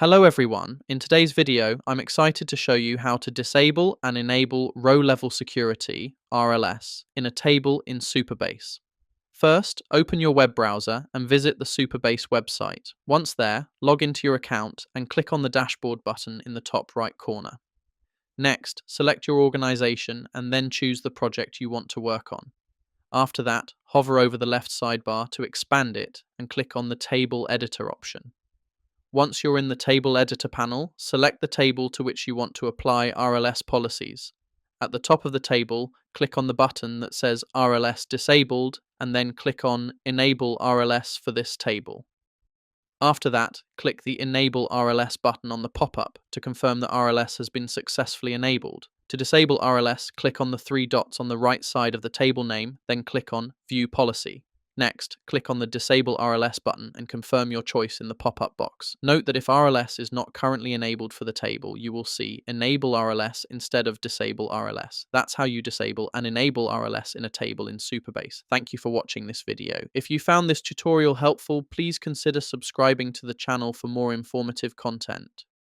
Hello everyone, in today's video I'm excited to show you how to disable and enable row-level security (RLS) in a table in Supabase. First, open your web browser and visit the Supabase website. Once there, log into your account and click on the dashboard button in the top right corner. Next, select your organization and then choose the project you want to work on. After that, hover over the left sidebar to expand it and click on the Table Editor option. Once you're in the Table Editor panel, select the table to which you want to apply RLS policies. At the top of the table, click on the button that says RLS Disabled and then click on Enable RLS for this table. After that, click the Enable RLS button on the pop-up to confirm that RLS has been successfully enabled. To disable RLS, click on the three dots on the right side of the table name, then click on View Policy. Next, click on the Disable RLS button and confirm your choice in the pop-up box. Note that if RLS is not currently enabled for the table, you will see Enable RLS instead of Disable RLS. That's how you disable and enable RLS in a table in Supabase. Thank you for watching this video. If you found this tutorial helpful, please consider subscribing to the channel for more informative content.